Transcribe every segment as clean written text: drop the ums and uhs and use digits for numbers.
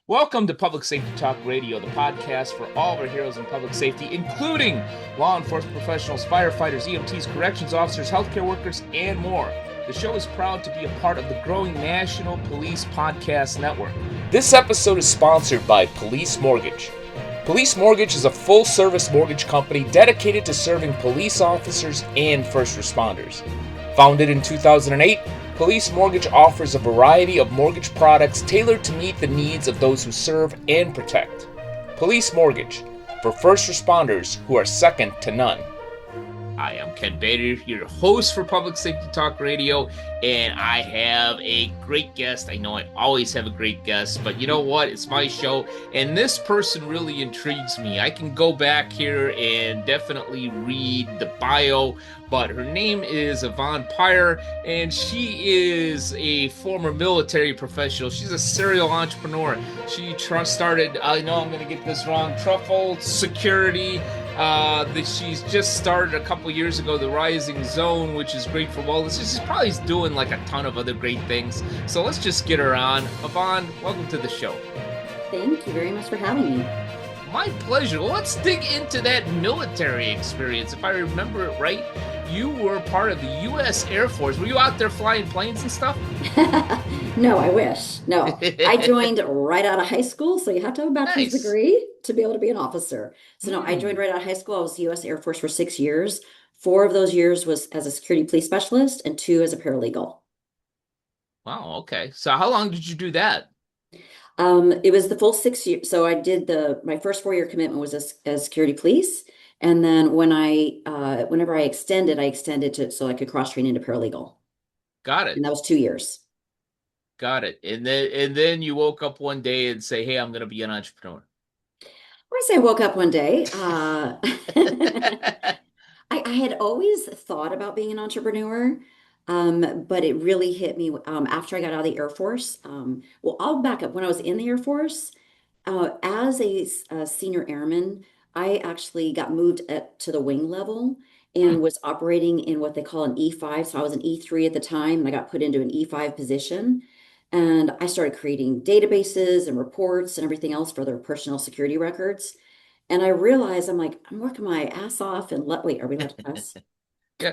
Welcome to Public Safety Talk Radio, the podcast for all of our heroes in public safety, including law enforcement professionals, firefighters, EMTs, corrections officers, healthcare workers, and more. The show is proud to be a part of the growing National Police Podcast Network. This episode is sponsored by Police Mortgage. Police Mortgage is a full-service mortgage company dedicated to serving police officers and first responders. Founded in 2008, Police Mortgage offers a variety of mortgage products tailored to meet the needs of those who serve and protect. Police Mortgage, for first responders who are second to none. Hi, I'm Ken Bader, your host for Public Safety Talk Radio, and I have a great guest. I know I always have a great guest, but you know what? It's my show, and this person really intrigues me. I can go back here and definitely read the bio, but her name is Yvonne Pyre, and she is a former military professional. She's a serial entrepreneur. She started, I know I'm going to get this wrong, Trofholz Security. That she's just started a couple years ago, the Rising Zone, which is great for wellness. She's probably doing like a ton of other great things. So let's just get her on. Yvonne, welcome to the show. Thank you very much for having me. My pleasure. Well, let's dig into that military experience. If I remember it right, you were part of the U.S. Air Force. Were you out there flying planes and stuff? No, I wish. No, I joined right out of high school, so you have to have a bachelor's degree to be able to be an officer. So no, I joined right out of high school. I was the U.S. Air Force for 6 years. 4 of those years was as a security police specialist and 2 as a paralegal. Wow, okay. So how long did you do that? It was the full 6 years. So I did my first 4-year commitment was as security police. And then whenever I extended to so I could cross train into paralegal. Got it. And that was 2 years. Got it. And then you woke up one day and say, "Hey, I'm going to be an entrepreneur." I say I woke up one day. I had always thought about being an entrepreneur, but it really hit me after I got out of the Air Force. Well, I'll back up. When I was in the Air Force, as a senior airman, I actually got moved to the wing level and was operating in what they call an E5. So I was an E3 at the time, and I got put into an E5 position. And I started creating databases and reports and everything else for their personnel security records. And I realized I'm working my ass off and wait, are we allowed to cuss?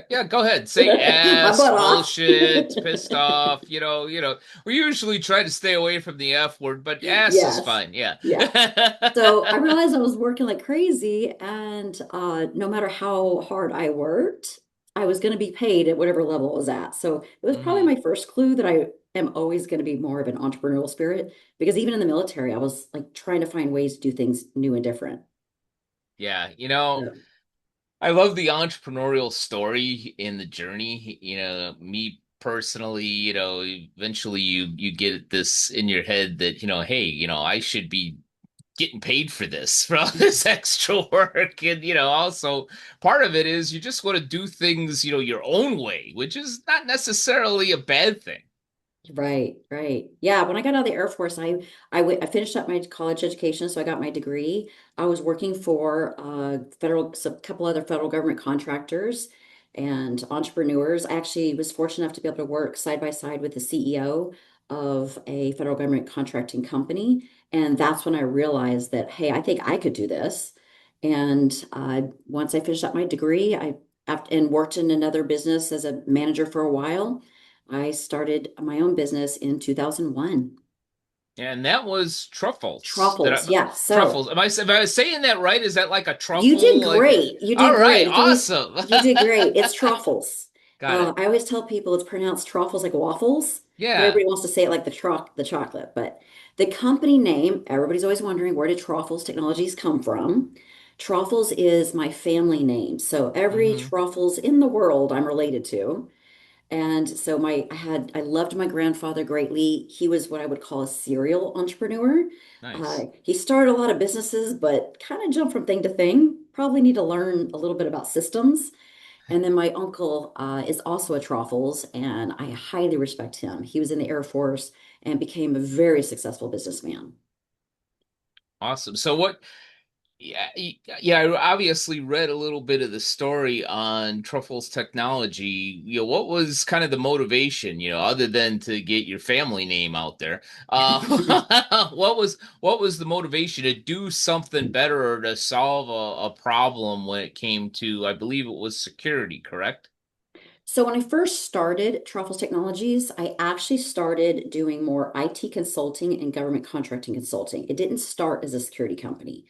Yeah, go ahead. Say My ass, butt bullshit, off. pissed off, We usually try to stay away from the F word, but ass is Yes. fine. Yeah. Yeah. So I realized I was working like crazy, and no matter how hard I worked, I was going to be paid at whatever level it was at. So it was probably my first clue that I am always going to be more of an entrepreneurial spirit, because even in the military, I was like trying to find ways to do things new and different. Yeah, So, I love the entrepreneurial story in the journey. Me personally, eventually you get this in your head that, hey, I should be getting paid for this, for all this extra work. And, also part of it is you just want to do things, your own way, which is not necessarily a bad thing. right, right. Yeah, when I got out of the Air Force, I finished up my college education, so I got my degree. I was working for a couple other federal government contractors and entrepreneurs. I actually was fortunate enough to be able to work side by side with the CEO of a federal government contracting company, and that's when I realized that, hey, I think I could do this. And once I finished up my degree, and worked in another business as a manager for a while. I started my own business in 2001. And that was Trofholz. Truffles, yeah. So Trofholz. Am I saying that right? Is that like a you truffle? did Like, great. You all did right, great. awesome. You did great. It's truffles. Got it. I always tell people it's pronounced truffles like waffles, but Yeah. everybody wants to say it like the chocolate. But the company name, everybody's always wondering, where did Truffles Technologies come from? Truffles is my family name. So every Hmm. Truffles in the world I'm related to. And so I loved my grandfather greatly. He was what I would call a serial entrepreneur. Nice. He started a lot of businesses, but kind of jumped from thing to thing. Probably need to learn a little bit about systems. And then my uncle is also a Trofels, and I highly respect him. He was in the Air Force and became a very successful businessman. Awesome. So what? Yeah, I obviously read a little bit of the story on Trofholz technology. What was kind of the motivation, other than to get your family name out there? What was the motivation to do something better or to solve a problem when it came to, I believe it was security, correct? So when I first started Trofholz Technologies, I actually started doing more IT consulting and government contracting consulting. It didn't start as a security company.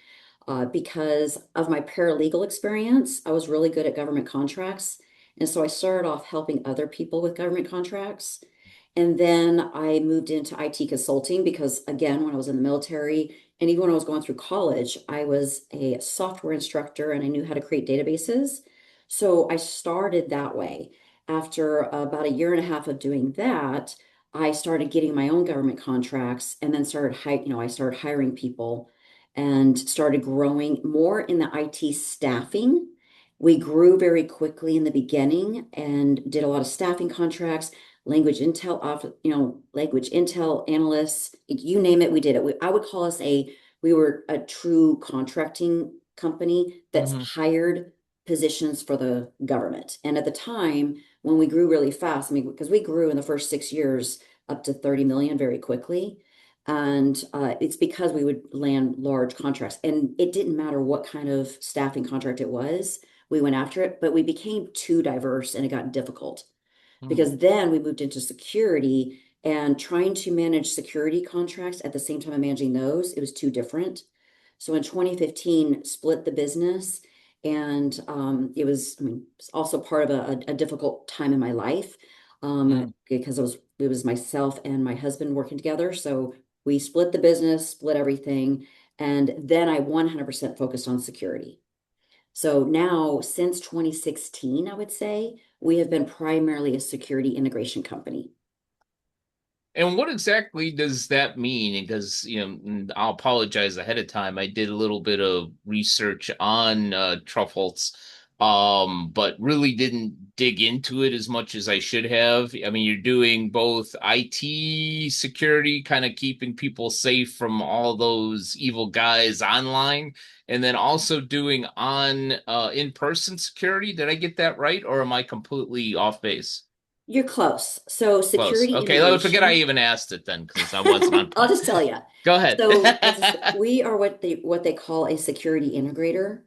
Because of my paralegal experience, I was really good at government contracts. And so I started off helping other people with government contracts. And then I moved into IT consulting because, again, when I was in the military and even when I was going through college, I was a software instructor and I knew how to create databases. So I started that way. After about a year and a half of doing that, I started getting my own government contracts and then I started hiring people and started growing more in the IT staffing. We grew very quickly in the beginning and did a lot of staffing contracts, language intel analysts, you name it, we did it. I would call us we were a true contracting company that's Hmm. hired positions for the government. And at the time, when we grew really fast, I mean, because we grew in the first 6 years up to 30 million very quickly. And it's because we would land large contracts. And it didn't matter what kind of staffing contract it was, we went after it, but we became too diverse and it got difficult because then we moved into security and trying to manage security contracts at the same time of managing those, it was too different. So in 2015, split the business. And I mean, it's also part of a difficult time in my life because it was myself and my husband working together. So we split the business, split everything. And then I 100% focused on security. So now, since 2016, I would say, we have been primarily a security integration company. And what exactly does that mean? Because, and I'll apologize ahead of time. I did a little bit of research on Trofholz, but really didn't dig into it as much as I should have. I mean, you're doing both IT security, kind of keeping people safe from all those evil guys online, and then also doing on in-person security. Did I get that right, or am I completely off base? You're close. So Close. security Okay, let me forget I integration, even asked it then because I wasn't on I'll point. just tell you. Go ahead. So we are what they call a security integrator.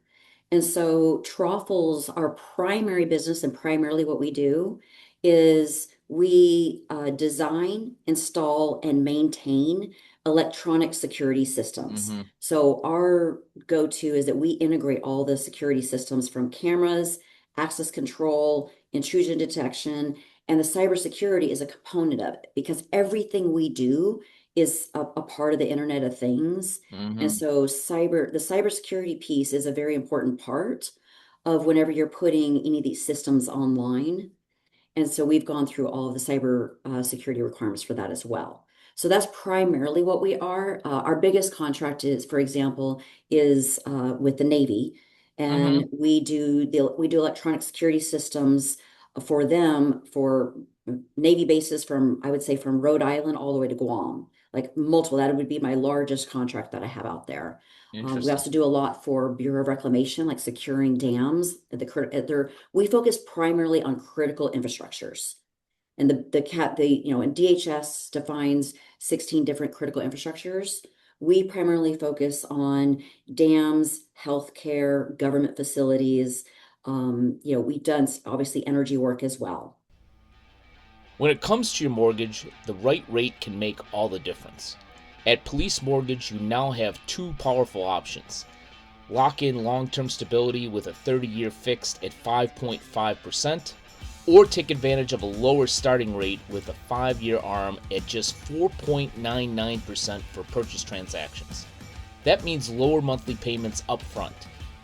And so Trofles, our primary business and primarily what we do is we design, install, and maintain electronic security systems. Hmm. So our go-to is that we integrate all the security systems from cameras, access control, intrusion detection, and the cybersecurity is a component of it because everything we do is a part of the Internet of Things. And Hmm. so the cybersecurity piece is a very important part of whenever you're putting any of these systems online. And so we've gone through all of the cyber security requirements for that as well. So that's primarily what we are. Our biggest contract is, for example, is with the Navy, and Hmm. we do electronic security systems for them for Navy bases from, I would say, from Rhode Island all the way to Guam, like multiple. That would be my largest contract that I have out there. We Interesting. also do a lot for Bureau of Reclamation, like securing dams. We focus primarily on critical infrastructures. And and DHS defines 16 different critical infrastructures. We primarily focus on dams, healthcare, government facilities. We've done obviously energy work as well. When it comes to your mortgage, the right rate can make all the difference. At Police Mortgage, you now have two powerful options. Lock in long term stability with a 30-year fixed at 5.5%, or take advantage of a lower starting rate with a 5-year ARM at just 4.99% for purchase transactions. That means lower monthly payments up front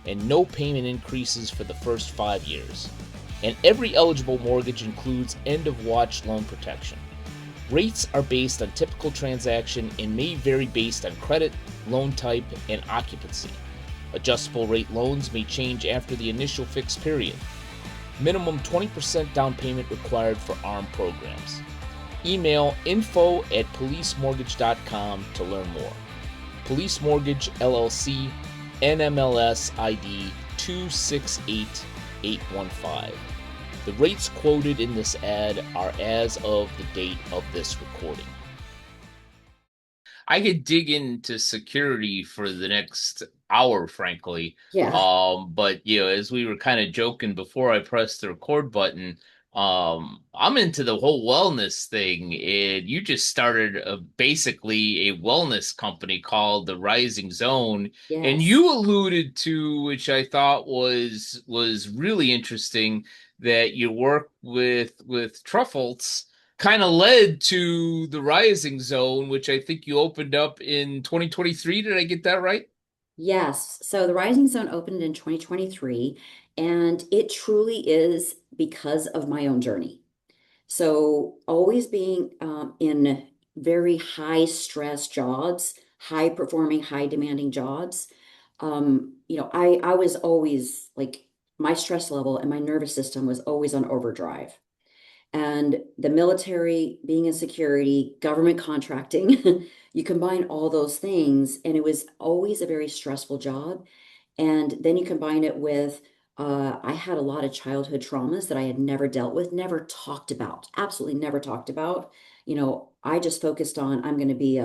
and no payment increases for the first 5 years. And every eligible mortgage includes end of watch loan protection. Rates are based on typical transaction and may vary based on credit, loan type, and occupancy. Adjustable rate loans may change after the initial fixed period. Minimum 20% down payment required for ARM programs. Email info@policemortgage.com to learn more. Police Mortgage LLC, NMLS ID 268815. The rates quoted in this ad are as of the date of this recording. I could dig into security for the next hour, frankly. Yeah. But as we were kind of joking before I pressed the record button, I'm into the whole wellness thing, and you just started basically a wellness company called the Rising Zone, and Yes. you alluded to, which I thought was really interesting, that you work with Trofholz kind of led to the Rising Zone, which I think you opened up in 2023. Did I get that right? Yes. So the Rising Zone opened in 2023, and it truly is because of my own journey. So always being in very high stress jobs, high performing, high demanding jobs. I was always like my stress level and my nervous system was always on overdrive. And the military, being in security, government contracting, you combine all those things, and it was always a very stressful job. And then you combine it with, I had a lot of childhood traumas that I had never dealt with, never talked about, absolutely never talked about. I just focused on I'm going to be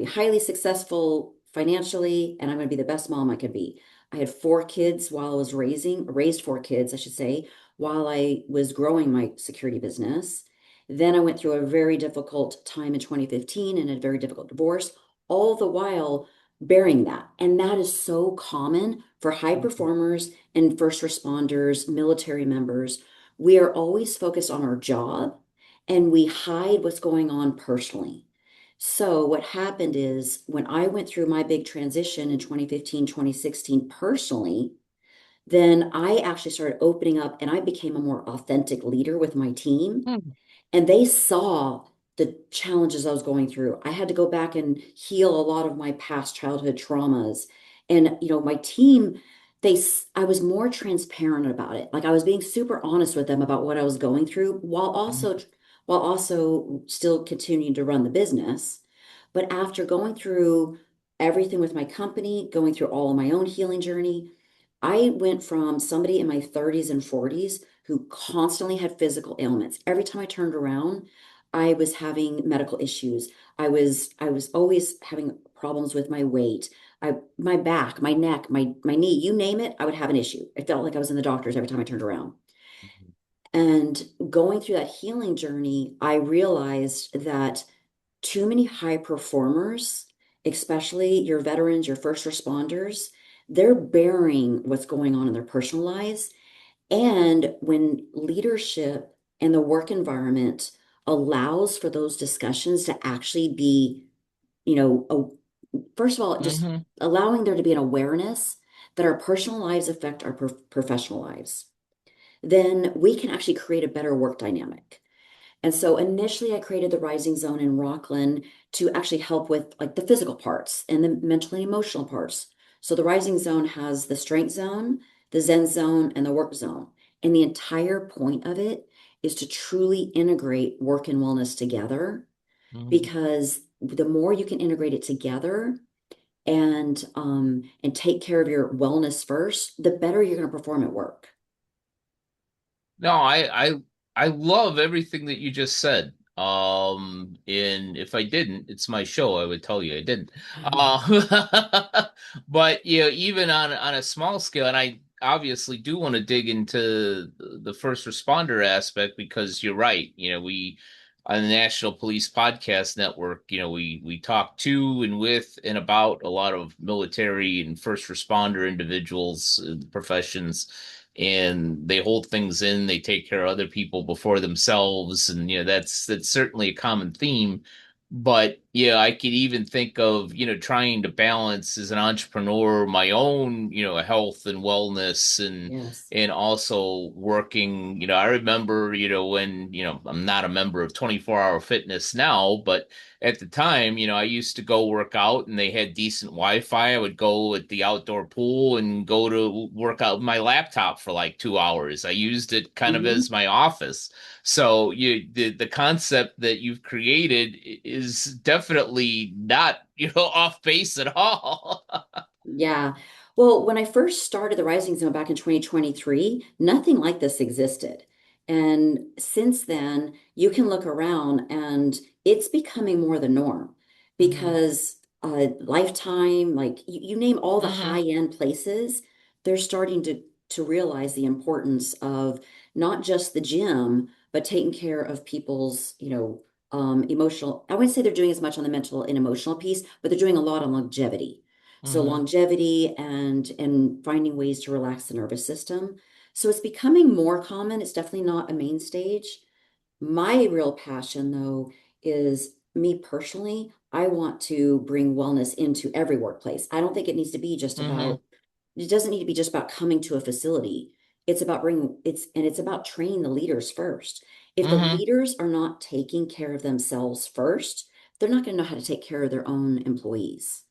highly successful financially, and I'm going to be the best mom I could be. I had four kids while I was raised four kids, I should say, while I was growing my security business. Then I went through a very difficult time in 2015 and a very difficult divorce, all the while bearing that. And that is so common for high Mhm. performers and first responders, military members. We are always focused on our job and we hide what's going on personally. So, what happened is when I went through my big transition in 2015, 2016 personally, then I actually started opening up and I became a more authentic leader with my team. Hmm. And they saw the challenges I was going through. I had to go back and heal a lot of my past childhood traumas. And, my team, I was more transparent about it. Like I was being super honest with them about what I was going through while also still continuing to run the business. But after going through everything with my company, going through all of my own healing journey, I went from somebody in my 30s and 40s who constantly had physical ailments. Every time I turned around, I was having medical issues. I was always having problems with my weight, my back, my neck, my knee, you name it, I would have an issue. It felt like I was in the doctor's every time I turned around. And going through that healing journey, I realized that too many high performers, especially your veterans, your first responders, they're bearing what's going on in their personal lives. And when leadership and the work environment allows for those discussions to actually be, first of all, just Hmm. allowing there to be an awareness that our personal lives affect our professional lives, then we can actually create a better work dynamic. And so initially I created the Rising Zone in Rockland to actually help with like the physical parts and the mental and emotional parts. So the Rising Zone has the strength zone, the Zen zone, and the work zone. And the entire point of it is to truly integrate work and wellness together Hmm. because the more you can integrate it together and take care of your wellness first, the better you're going to perform at work. No, I love everything that you just said. And if I didn't, it's my show. I would tell you I didn't. But even on a small scale, and I obviously do want to dig into the first responder aspect because you're right. We on the National Police Podcast Network, we talk to and with and about a lot of military and first responder individuals, professions, and they hold things in, they take care of other people before themselves, and that's certainly a common theme. But yeah, I could even think of trying to balance as an entrepreneur my own health and wellness, and Yes. also working. I remember when I'm not a member of 24 Hour Fitness now, but at the time, I used to go work out and they had decent Wi-Fi. I would go at the outdoor pool and go to work out with my laptop for like 2 hours. I used it kind of as Mhm. my office. So the concept that you've created is definitely not, off base at all. Yeah. Well, when I first started the Rising Zone back in 2023, nothing like this existed. And since then, you can look around and it's becoming more the norm Mm-hmm. because Lifetime, like you name all the Mm-hmm. high-end places, they're starting to realize the importance of not just the gym, but taking care of people's, emotional. I wouldn't say they're doing as much on the mental and emotional piece, but they're doing a lot on longevity. So Mm-hmm. longevity and finding ways to relax the nervous system. So it's becoming more common. It's definitely not a main stage. My real passion, though, is me personally. I want to bring wellness into every workplace. I don't think it needs to be just Mm-hmm. about, it doesn't need to be just about coming to a facility. It's about it's about training the leaders first. If the Mm-hmm. leaders are not taking care of themselves first, they're not going to know how to take care of their own employees.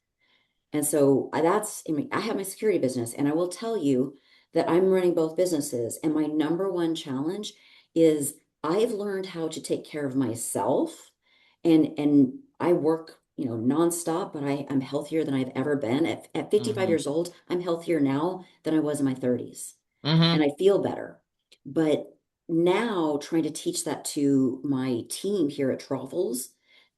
And so I mean, I have my security business, and I will tell you that I'm running both businesses. And my number one challenge is I've learned how to take care of myself, and I work, nonstop, but I'm healthier than I've ever been. At 55 Mm-hmm. years old, I'm healthier now than I was in my 30s, and Mm-hmm. I feel better. But now trying to teach that to my team here at Trofholz,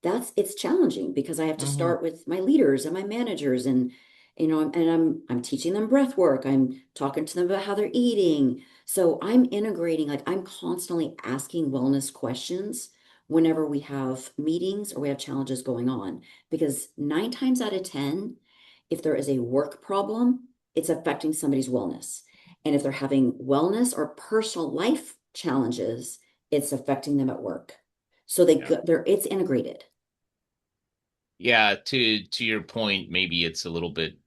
it's challenging because I have to Mm-hmm. start with my leaders and my managers, and I'm teaching them breath work. I'm talking to them about how they're eating. So I'm integrating, like I'm constantly asking wellness questions whenever we have meetings or we have challenges going on. Because 9 times out of 10, if there is a work problem, it's affecting somebody's wellness. And if they're having wellness or personal life challenges, it's affecting them at work. So Yeah. it's integrated. Yeah, to your point, maybe it's a little bit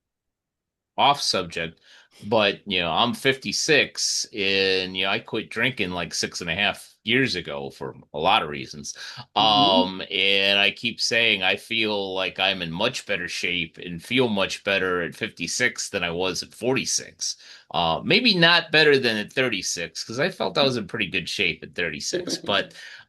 off subject, but I'm 56 and I quit drinking like 6.5 years ago for a lot of reasons. Mhm. And I keep saying I feel like I'm in much better shape and feel much better at 56 than I was at 46. Maybe not better than at 36 because I felt I was in pretty good shape at 36,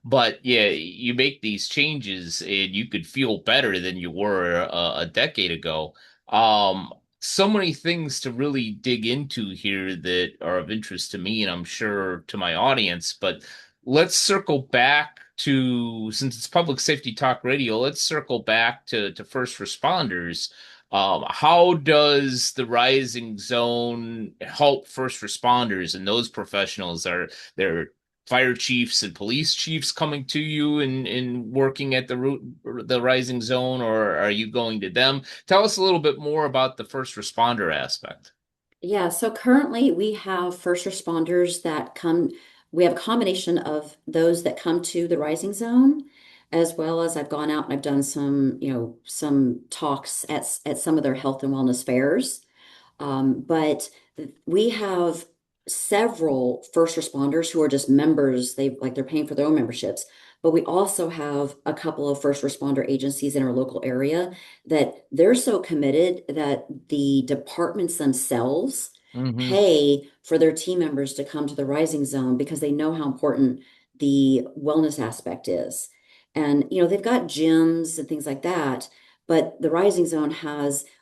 but yeah, you make these changes and you could feel better than you were a decade ago. Um, so many things to really dig into here that are of interest to me and I'm sure to my audience, but let's circle back to, since it's public safety talk radio, let's circle back to first responders. How does the rising zone help first responders and those professionals? Are there fire chiefs and police chiefs coming to you and working at the rising zone, or are you going to them? Tell us a little bit more about the first responder aspect. Yeah, so currently we have first responders that come, we have a combination of those that come to the Rising Zone, as well as I've gone out and I've done some talks at some of their health and wellness fairs. But we have several first responders who are just members. They're paying for their own memberships. But we also have a couple of first responder agencies in our local area that they're so committed that the departments themselves Mm-hmm. pay for their team members to come to the Rising Zone because they know how important the wellness aspect is. And they've got gyms and things like that, but the Rising Zone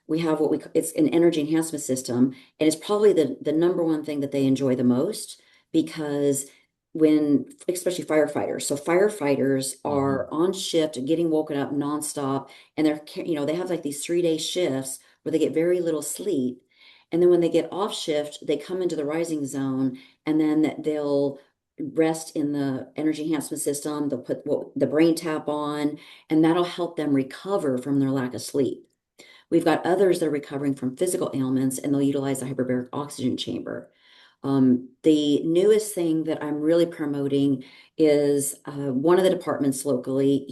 we have it's an energy enhancement system, and it's probably the number one thing that they enjoy the most because especially firefighters, so firefighters Mm-hmm. are on shift, getting woken up nonstop, and they have like these 3-day shifts where they get very little sleep. And then when they get off shift, they come into the Rising Zone, and then they'll rest in the energy enhancement system. They'll put the brain tap on, and that'll help them recover from their lack of sleep. We've got others that are recovering from physical ailments, and they'll utilize a hyperbaric oxygen chamber. The newest thing that I'm really promoting is one of the departments locally.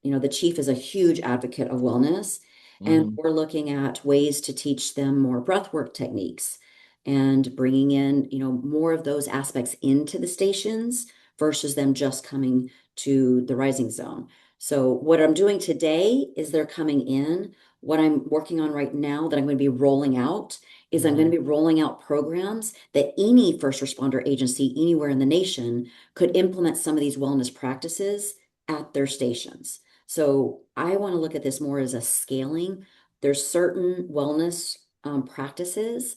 The chief is a huge advocate of wellness, and Mm-hmm. we're looking at ways to teach them more breathwork techniques and bringing in, more of those aspects into the stations versus them just coming to the Rising Zone. So what I'm doing today is they're coming in. What I'm working on right now that I'm going to be rolling out is I'm going Mm-hmm. to be rolling out programs that any first responder agency anywhere in the nation could implement some of these wellness practices at their stations. So I want to look at this more as a scaling. There's certain wellness practices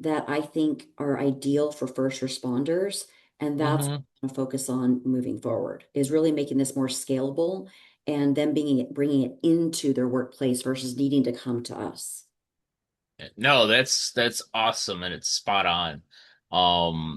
that I think are ideal for first responders. And that's what Hmm. I'm going to focus on moving forward, is really making this more scalable and then bringing it into their workplace versus needing to come to us. No, that's awesome and it's spot on.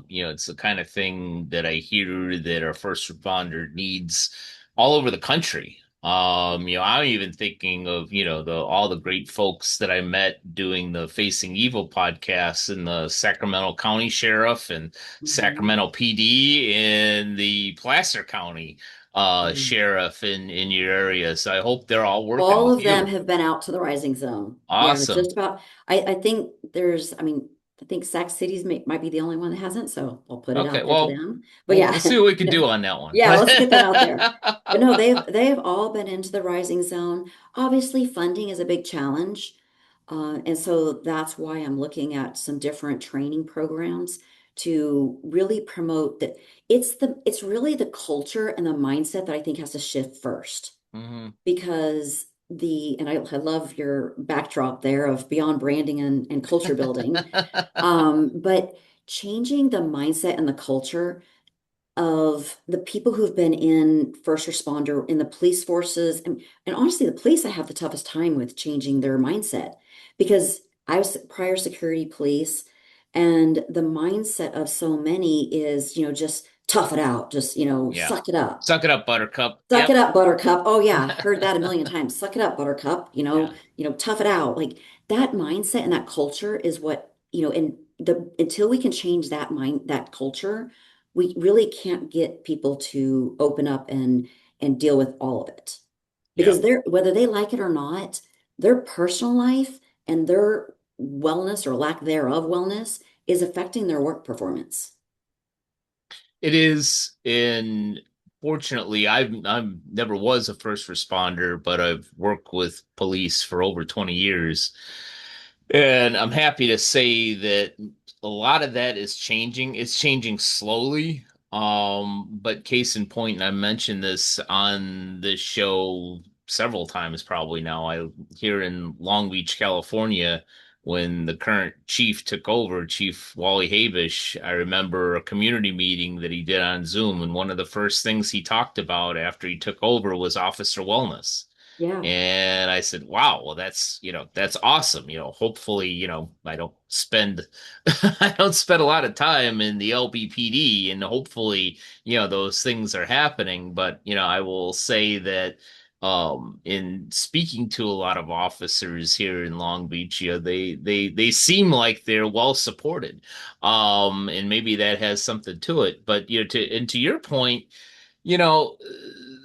It's the kind of thing that I hear that our first responder needs all over the country. I'm even thinking of, the all the great folks that I met doing the Facing Evil podcast and the Sacramento County Sheriff and Mhm. Sacramento PD and the Placer County Mm. sheriff in your area. So I hope they're all working All with of them you. have been out to the rising zone. Yeah, Awesome. just about. I think I think Sac Cities might be the only one that hasn't, so I'll put it Okay, out there to well, them. But we'll yeah, we'll see what we can do on that one. yeah, let's get that out there. But no, they have all been into the rising zone. Obviously, funding is a big challenge. And so that's why I'm looking at some different training programs to really promote that it's really the culture and the mindset that I think has to shift first Hmm. because I love your backdrop there of beyond branding and culture building. But changing the mindset and the culture of the people who've been in first responder in the police forces and honestly the police I have the toughest time with changing their mindset because I was prior security police and the mindset of so many is just tough it out, just Yeah. suck it up. Suck it up, Buttercup. Suck it Yep. up, Buttercup. Oh yeah, heard that a million times. Suck it up, Buttercup. Yeah. Tough it out. Like that mindset and that culture is and until we can change that culture, we really can't get people to open up and deal with all of it. Yeah. Because whether they like it or not, their personal life and their wellness or lack thereof wellness is affecting their work performance. It is, and fortunately, I'm never was a first responder, but I've worked with police for over 20 years. And I'm happy to say that a lot of that is changing. It's changing slowly. But case in point, and I mentioned this on this show several times probably now. I here in Long Beach, California, when the current chief took over, Chief Wally Habish, I remember a community meeting that he did on Zoom, and one of the first things he talked about after he took over was officer wellness. Yeah. And I said, wow, well, that's awesome. Hopefully, I don't spend, I don't spend a lot of time in the LBPD and hopefully, those things are happening. But, I will say that, in speaking to a lot of officers here in Long Beach, they seem like they're well supported. And maybe that has something to it. But, to your point,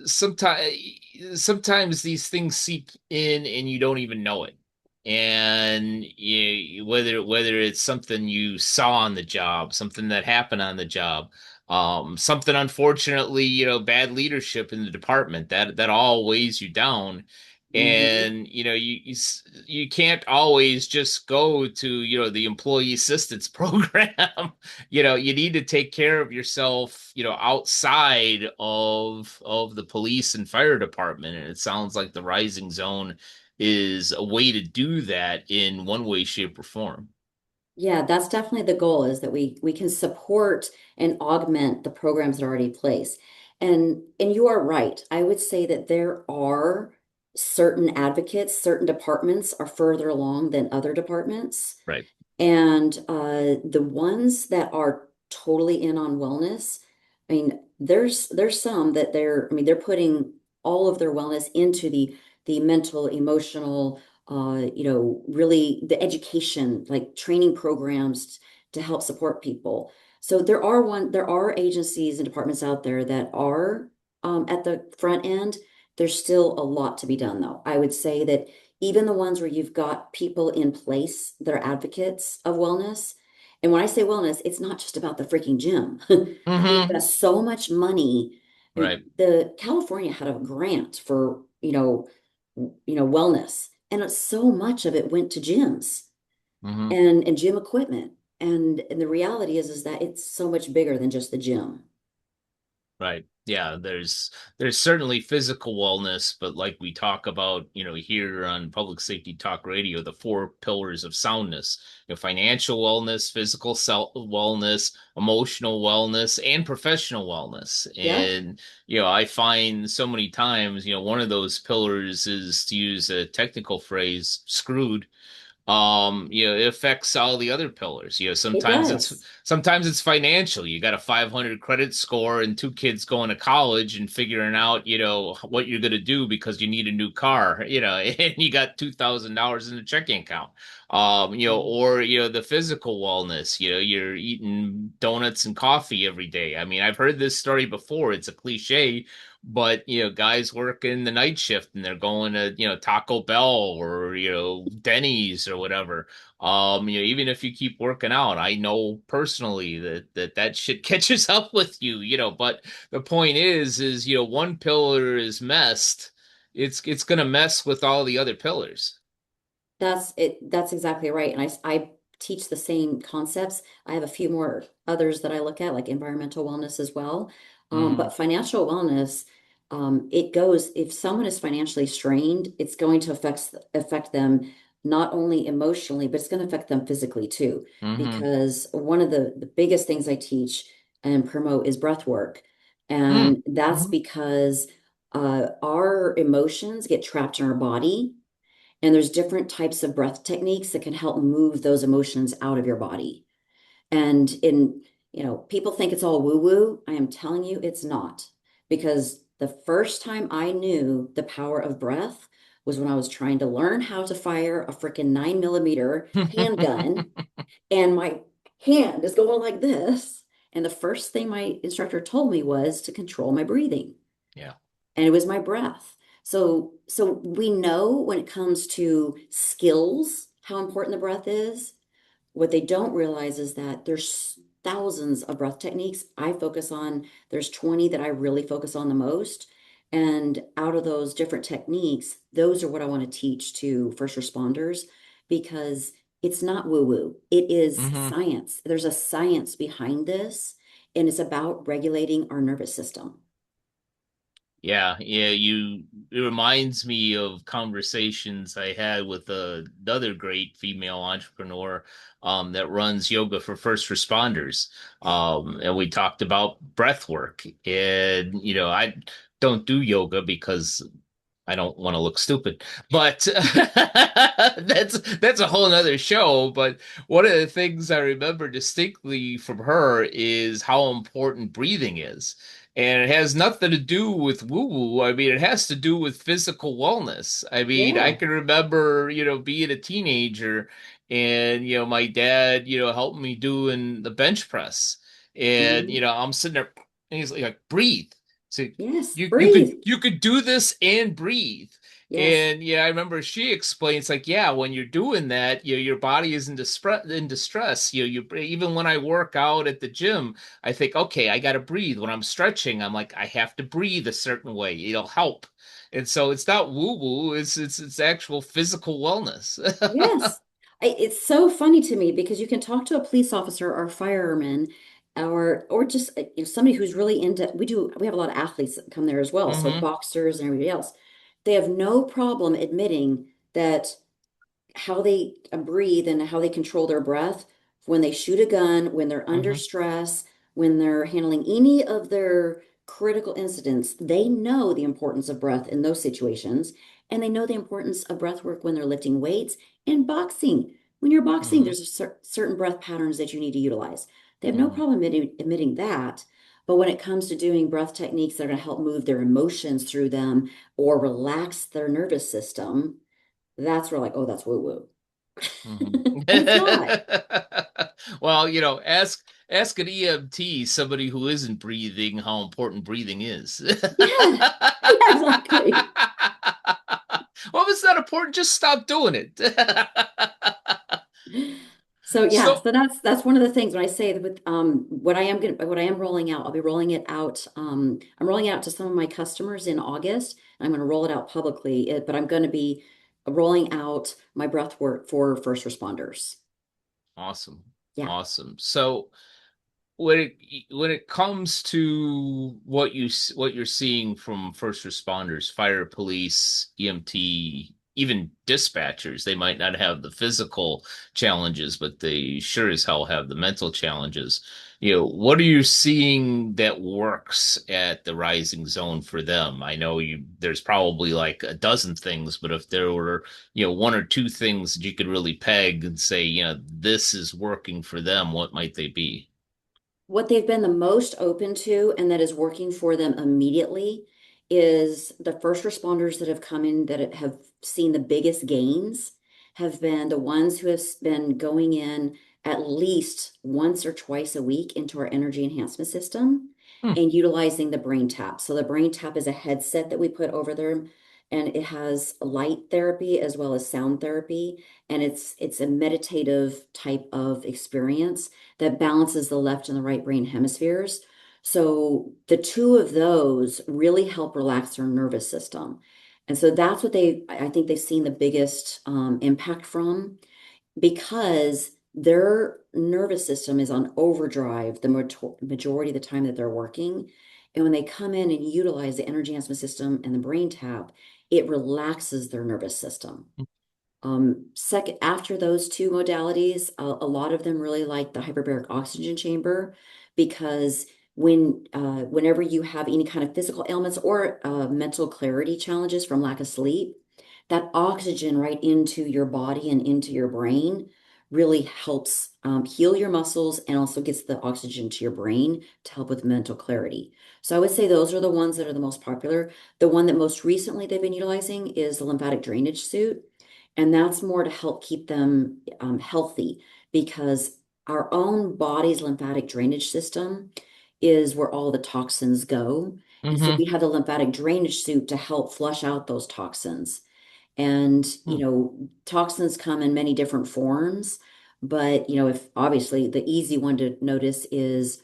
sometimes these things seep in and you don't even know it. And whether it's something you saw on the job, something that happened on the job, something unfortunately, bad leadership in the department that all weighs you down. Hmm. And you can't always just go to the employee assistance program. You need to take care of yourself, outside of the police and fire department. And it sounds like the Rising Zone is a way to do that in one way, shape, or form. Yeah, that's definitely the goal is that we can support and augment the programs that are already in place. And you are right. I would say that there are certain advocates, certain departments are further along than other departments. Right. And the ones that are totally in on wellness, I mean, there's some that they're putting all of their wellness into the mental, emotional, really the education, like training programs to help support people. So there are agencies and departments out there that are at the front end. There's still a lot to be done, though. I would say that even the ones where you've got people in place that are advocates of wellness. And when I say wellness, it's not just about the freaking gym. They Mm-hmm. invest so much money. I mean, Right. the California had a grant for, wellness, and so much of it went to gyms Mm-hmm. and gym equipment. And the reality is that it's so much bigger than just the gym. Right. Yeah, there's certainly physical wellness, but like we talk about, here on Public Safety Talk Radio, the four pillars of soundness, financial wellness, physical self wellness, emotional wellness, and professional wellness. Yeah, And, I find so many times, one of those pillars is, to use a technical phrase, screwed. It affects all the other pillars. it Sometimes it's does. sometimes it's financial. You got a 500 credit score and two kids going to college and figuring out, what you're going to do because you need a new car, and you got $2,000 in the checking account. Or the physical wellness, you're eating donuts and coffee every day. I mean, I've heard this story before. It's a cliche, but guys working the night shift and they're going to Taco Bell or Denny's or whatever. Even if you keep working out, I know personally that shit catches up with you. But the point is one pillar is messed, it's gonna mess with all the other pillars. That's it. That's exactly right. And I teach the same concepts. I have a few more others that I look at, like environmental wellness as well. Hmm. But financial wellness, it goes, if someone is financially strained, it's going to affect them not only emotionally, but it's going to affect them physically too. Hmm. Because one of the biggest things I teach and promote is breath work. Hmm. And that's Hmm. because our emotions get trapped in our body, and there's different types of breath techniques that can help move those emotions out of your body. And people think it's all woo-woo. I am telling you it's not. Because the first time I knew the power of breath was when I was trying to learn how to fire a freaking 9 millimeter handgun, and my hand is going like this. And the first thing my instructor told me was to control my breathing, Yeah. and it was my breath. So we know when it comes to skills how important the breath is. What they don't realize is that there's thousands of breath techniques. There's 20 that I really focus on the most. And out of those different techniques, those are what I want to teach to first responders, because it's not woo-woo. It is Hmm. science. There's a science behind this, and it's about regulating our nervous system. Yeah, yeah, it reminds me of conversations I had with another great female entrepreneur that runs yoga for first responders. And we talked about breath work. And I don't do yoga because I don't want to look stupid, but that's a whole nother show. But one of the things I remember distinctly from her is how important breathing is. And it has nothing to do with woo-woo. I mean, it has to do with physical wellness. I mean, I Yeah. can remember, being a teenager and, my dad, helping me doing the bench press. And, Mhm. I'm sitting there and he's like, breathe. So Yes, you could breathe. you could do this and breathe. Yes. And yeah, I remember she explains like, yeah, when you're doing that, your body is in distress. Even when I work out at the gym, I think, okay, I got to breathe. When I'm stretching, I'm like, I have to breathe a certain way. It'll help. And so it's not woo-woo, it's actual physical wellness. Yes. It's so funny to me because you can talk to a police officer or fireman, or just somebody who's really into, we have a lot of athletes that come there as well, so Hmm. boxers and everybody else. They have no problem admitting that how they breathe and how they control their breath when they shoot a gun, when they're under Hmm. stress, when they're handling any of their critical incidents. They know the importance of breath in those situations, and they know the importance of breath work when they're lifting weights and boxing. When you're boxing, Hmm. there's certain breath patterns that you need to utilize. They have no Hmm. problem admitting that. But when it comes to doing breath techniques that are going to help move their emotions through them or relax their nervous system, that's where like, oh, that's woo woo. Hmm. And it's not. Well, ask an EMT, somebody who isn't breathing, how important breathing is. Yeah, yeah, exactly. Well, if it's not important, just stop doing it. So yeah, So so that's one of the things when I say that with what I am rolling out, I'll be rolling it out. I'm rolling it out to some of my customers in August. I'm going to roll it out publicly, but I'm going to be rolling out my breath work for first responders. awesome. Yeah. Awesome. So when it comes to what you're seeing from first responders, fire, police, EMT, even dispatchers, they might not have the physical challenges, but they sure as hell have the mental challenges. What are you seeing that works at the Rising Zone for them? I know there's probably like a dozen things, but if there were, one or two things that you could really peg and say, this is working for them, what might they be? What they've been the most open to and that is working for them immediately is the first responders that have come in that have seen the biggest gains have been the ones who have been going in at least once or twice a week into our energy enhancement system Hmm. and utilizing the brain tap. So the brain tap is a headset that we put over them, and it has light therapy as well as sound therapy, and it's a meditative type of experience that balances the left and the right brain hemispheres. So the two of those really help relax their nervous system. And so that's what I think they've seen the biggest impact from, because their nervous system is on overdrive the majority of the time that they're working. And when they come in and utilize the energy enhancement system and the brain tap, it relaxes their nervous system. Second, after those two modalities, a lot of them really like the hyperbaric oxygen chamber, because whenever you have any kind of physical ailments or mental clarity challenges from lack of sleep, that oxygen right into your body and into your brain really helps heal your muscles and also gets the oxygen to your brain to help with mental clarity. So I would say those are the ones that are the most popular. The one that most recently they've been utilizing is the lymphatic drainage suit. And that's more to help keep them healthy, because our own body's lymphatic drainage system is where all the toxins go. And so Hmm. we have the lymphatic drainage suit to help flush out those toxins. And, toxins come in many different forms. But, if obviously the easy one to notice is,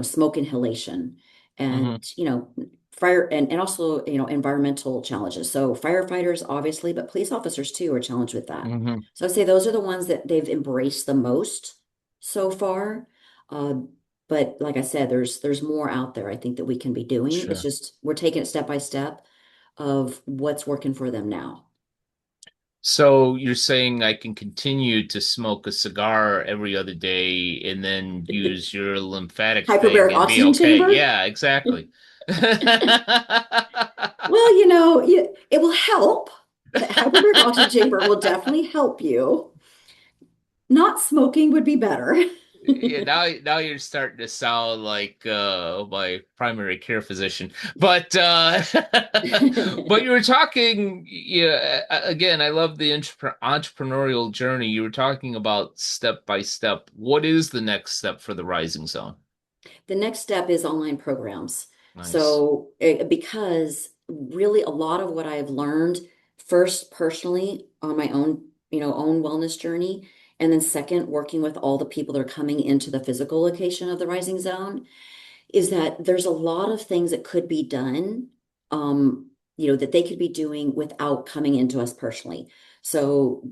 smoke inhalation and, Hmm. fire and also, environmental challenges. So firefighters, obviously, but police officers too are challenged with that. Hmm. So I'd say those are the ones that they've embraced the most so far. Uh, but like I said, there's more out there I think that we can be doing. It's Sure. just we're taking it step by step of what's working for them now. So you're saying I can continue to smoke a cigar every other day and then use your lymphatic thing Hyperbaric and be oxygen okay. chamber? Yeah, exactly. Well, it will help. The hyperbaric oxygen chamber will definitely help you. Not smoking would be better. Yeah, now you're starting to sound like my primary care physician. But but you were talking, yeah, again, I love the entrepreneurial journey. You were talking about step by step. What is the next step for the Rising Zone? The next step is online programs. Nice. So, because really a lot of what I've learned, first personally on my own, own wellness journey, and then second, working with all the people that are coming into the physical location of the Rising Zone, is that there's a lot of things that could be done, that they could be doing without coming into us personally. So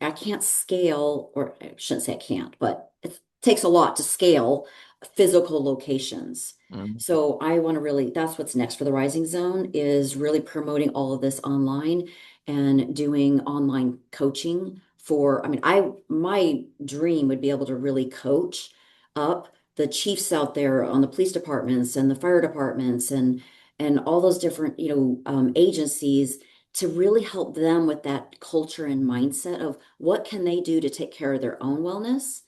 I can't scale, or I shouldn't say I can't, but it takes a lot to scale physical locations. Mhm. So I want to really, that's what's next for the Rising Zone, is really promoting all of this online and doing online coaching for, my dream would be able to really coach up the chiefs out there on the police departments and the fire departments and all those different agencies, to really help them with that culture and mindset of what can they do to take care of their own wellness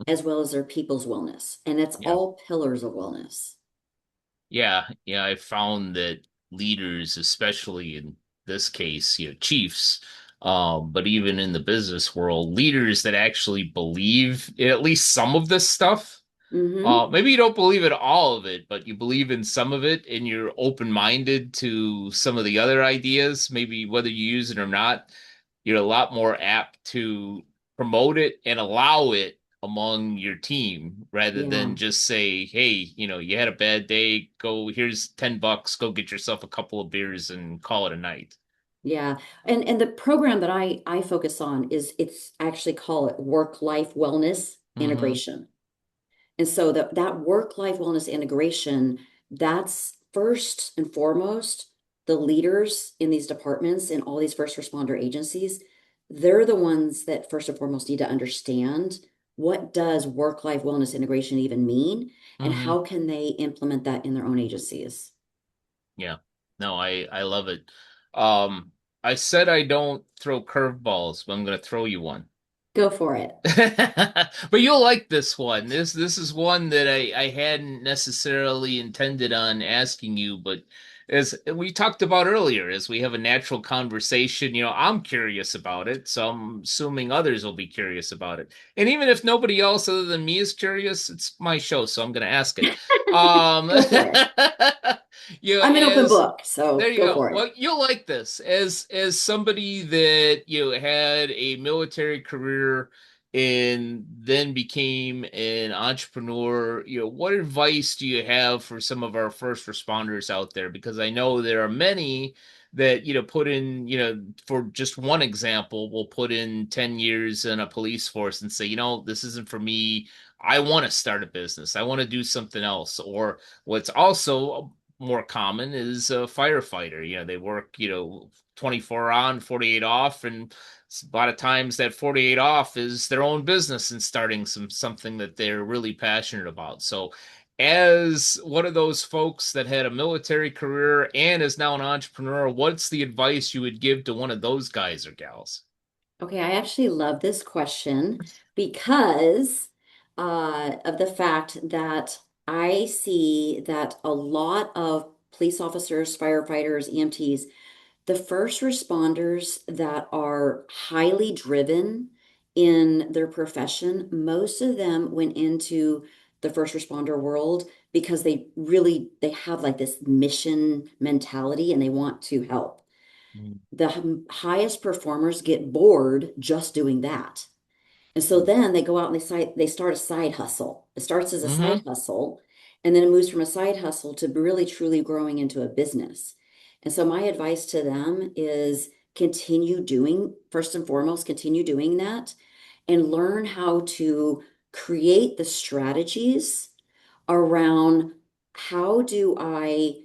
as well as their people's wellness, and it's Yeah. all pillars of wellness. Yeah, yeah, I found that leaders, especially in this case, chiefs, but even in the business world, leaders that actually believe in at least some of this stuff. Hmm. Maybe you don't believe in all of it, but you believe in some of it and you're open-minded to some of the other ideas, maybe whether you use it or not, you're a lot more apt to promote it and allow it among your team rather Yeah. than just say, hey, you had a bad day, go, here's $10, go get yourself a couple of beers and call it a night. Yeah. And the program that I focus on is, it's actually call it work life wellness Hmm. integration. And so that work-life wellness integration, that's first and foremost the leaders in these departments in all these first responder agencies. They're the ones that first and foremost need to understand what does work-life wellness integration even mean, and Hmm. how can they implement that in their own agencies. Yeah. No, I love it. Um, I said I don't throw curveballs, but I'm going to throw you one. Go for it. But you'll like this one. This is one that I hadn't necessarily intended on asking you, but as we talked about earlier, as we have a natural conversation, I'm curious about it, so I'm assuming others will be curious about it. And even if nobody else other than me is curious, it's my show, so I'm going to ask it. Um, Go for it. I'm an open as book, so there you go go. for it. Well, you'll like this as somebody that had a military career and then became an entrepreneur. What advice do you have for some of our first responders out there? Because I know there are many that put in, for just one example, will put in 10 years in a police force and say, this isn't for me. I want to start a business. I want to do something else. Or what's also more common is a firefighter. They work, 24 on, 48 off, and a lot of times that 48 off is their own business and starting something that they're really passionate about. So as one of those folks that had a military career and is now an entrepreneur, what's the advice you would give to one of those guys or gals? Okay, I actually love this question because of the fact that I see that a lot of police officers, firefighters, EMTs, the first responders that are highly driven in their profession, most of them went into the first responder world because they have like this mission mentality and they want to help. Mm, The highest performers get bored just doing that. And so then they go out and they start a side hustle. It starts as a side mm-hmm. hustle, and then it moves from a side hustle to really truly growing into a business. And so my advice to them is first and foremost, continue doing that and learn how to create the strategies around how do I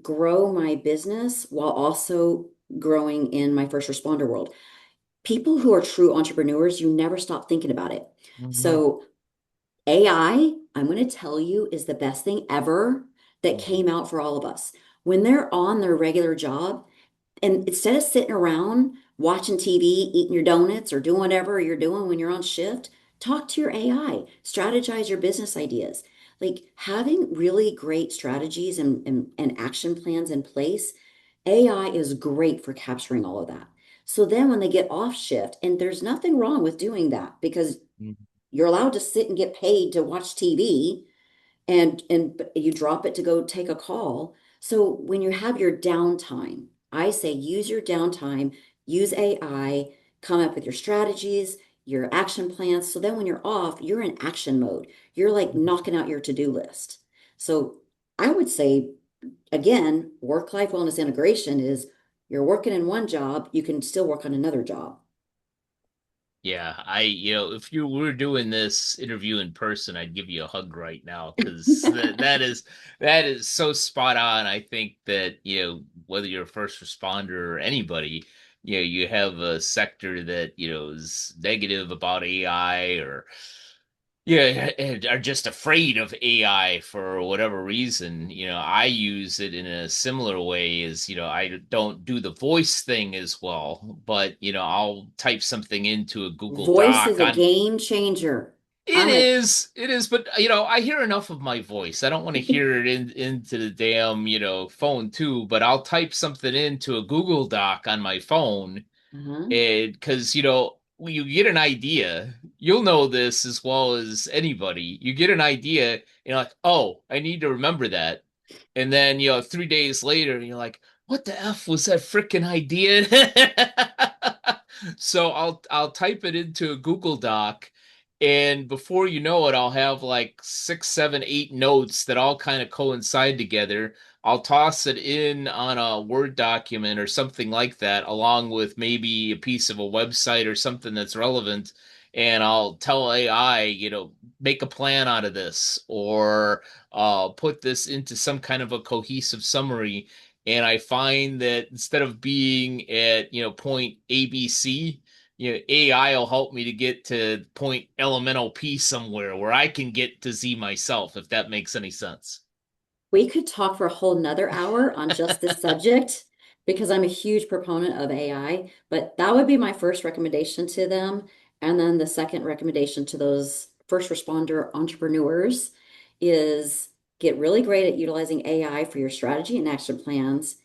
grow my business while also growing in my first responder world. People who are true entrepreneurs, you never stop thinking about it. Mm-hmm. So AI, I'm going to tell you, is the best thing ever that Mm-hmm. came out for all of us. When they're on their regular job, and instead of sitting around watching TV, eating your donuts, or doing whatever you're doing when you're on shift, talk to your AI, strategize your business ideas. Like having really great strategies and action plans in place, AI is great for capturing all of that. So then when they get off shift, and there's nothing wrong with doing that because you're allowed to sit and get paid to watch TV, and you drop it to go take a call. So when you have your downtime, I say use your downtime, use AI, come up with your strategies, your action plans. So then when you're off, you're in action mode. You're like knocking out your to-do list. So I would say, again, work-life wellness integration is you're working in one job, you can still work on another job. Yeah, if you were doing this interview in person, I'd give you a hug right now because that is so spot on. I think that, whether you're a first responder or anybody, you have a sector that, is negative about AI or and are just afraid of AI for whatever reason. I use it in a similar way as, I don't do the voice thing as well, but, I'll type something into a Google Voice Doc is a on. game changer. It I'm a is, it is, but I hear enough of my voice. I don't want to hear it into the damn, phone too, but I'll type something into a Google Doc on my phone uh-huh. and because, when you get an idea, you'll know this as well as anybody. You get an idea, and you're like, oh, I need to remember that. And then, 3 days later, you're like, what the F was that freaking idea? So I'll type it into a Google Doc, and before you know it, I'll have like 6, 7, 8 notes that all kind of coincide together. I'll toss it in on a Word document or something like that, along with maybe a piece of a website or something that's relevant. and I'll tell AI, make a plan out of this, or put this into some kind of a cohesive summary. And I find that instead of being at, point ABC, AI will help me to get to point elemental P somewhere where I can get to Z myself, if that makes any sense. We could talk for a whole nother hour on just this subject because I'm a huge proponent of AI, but that would be my first recommendation to them. And then the second recommendation to those first responder entrepreneurs is get really great at utilizing AI for your strategy and action plans.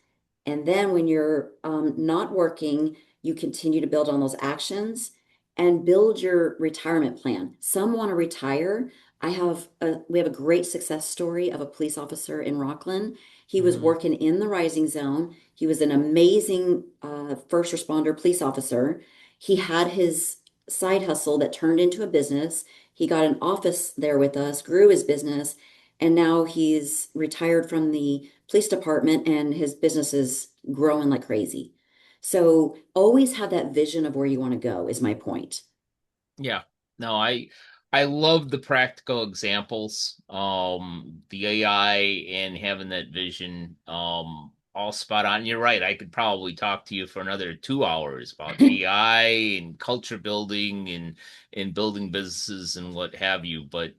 And then when you're not working, you continue to build on those actions and build your retirement plan. Some want to retire. We have a great success story of a police officer in Rockland. He was Mhm. working in the rising zone. He was an amazing first responder police officer. He had his side hustle that turned into a business. He got an office there with us, grew his business, and now he's retired from the police department and his business is growing like crazy. So always have that vision of where you want to go, is my point. Yeah. No, I love the practical examples. The AI and having that vision, all spot on. You're right. I could probably talk to you for another 2 hours about AI and culture building and building businesses and what have you. But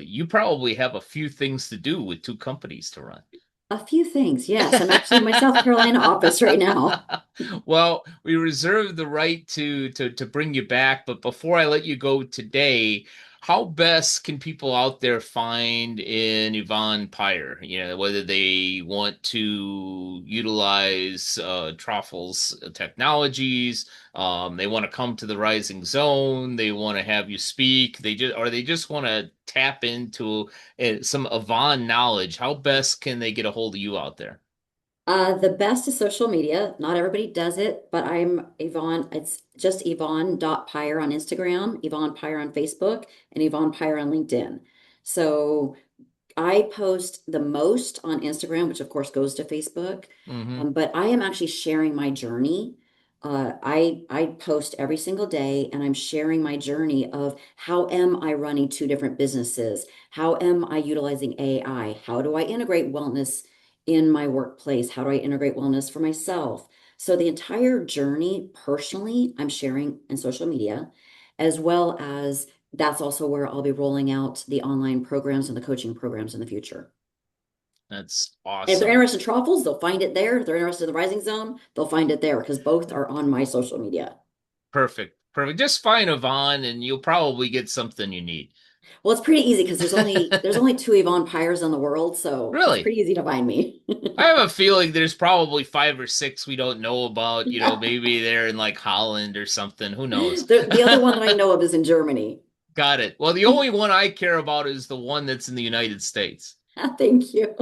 you probably have a few things to do with two companies to run. A few things, yes. I'm actually in my South Carolina office right now. Well, we reserve the right to bring you back, but before I let you go today, how best can people out there find in Yvonne Pyre? Whether they want to utilize Trofholz technologies, they want to come to the Rising Zone, they want to have you speak, they just want to tap into some Yvonne knowledge. How best can they get a hold of you out there? The best is social media. Not everybody does it, but I'm Yvonne. It's just Yvonne.Pyre on Instagram, Yvonne Pyre on Facebook, and Yvonne Pyre on LinkedIn. So I post the most on Instagram, which of course goes to Facebook. Hmm. But I am actually sharing my journey. I post every single day, and I'm sharing my journey of how am I running two different businesses? How am I utilizing AI? How do I integrate wellness in my workplace? How do I integrate wellness for myself? So the entire journey personally, I'm sharing in social media, as well as that's also where I'll be rolling out the online programs and the coaching programs in the future. That's And if they're awesome. interested in Truffles, they'll find it there. If they're interested in the Rising Zone, they'll find it there because both are on my social media. Perfect. Perfect. Just find Yvonne and you'll probably get something you need. Well, it's pretty easy because there's only two Yvonne Pyres in the world, so it's Really. pretty easy to find me. I have a feeling there's probably five or six we don't know about. Yeah. Maybe they're in like Holland or something. Who knows? The other one that I know of is in Germany. Got it. Well, the only one I care about is the one that's in the United States. Thank you.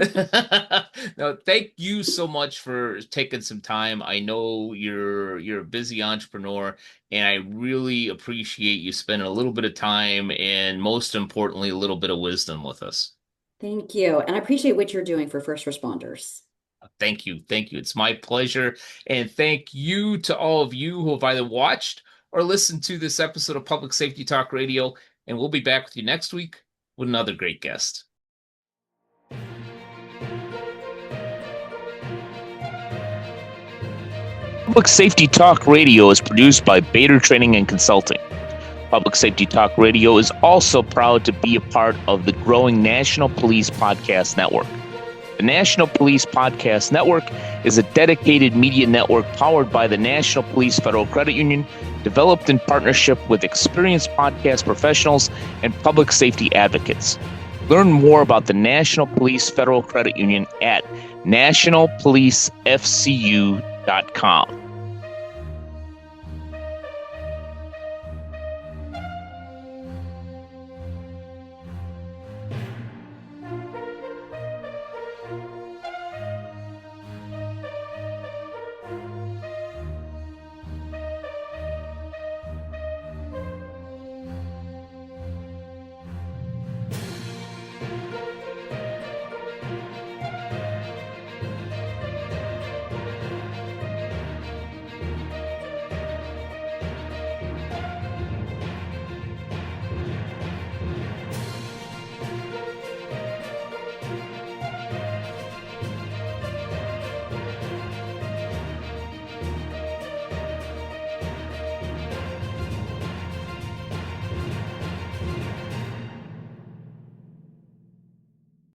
No, thank you so much for taking some time. I know you're a busy entrepreneur, and I really appreciate you spending a little bit of time and most importantly, a little bit of wisdom with us. Thank you. And I appreciate what you're doing for first responders. Thank you. Thank you. It's my pleasure. And thank you to all of you who have either watched or listened to this episode of Public Safety Talk Radio. And we'll be back with you next week with another great guest. Public Safety Talk Radio is produced by Bader Training and Consulting. Public Safety Talk Radio is also proud to be a part of the growing National Police Podcast Network. The National Police Podcast Network is a dedicated media network powered by the National Police Federal Credit Union, developed in partnership with experienced podcast professionals and public safety advocates. Learn more about the National Police Federal Credit Union at nationalpolicefcu.com.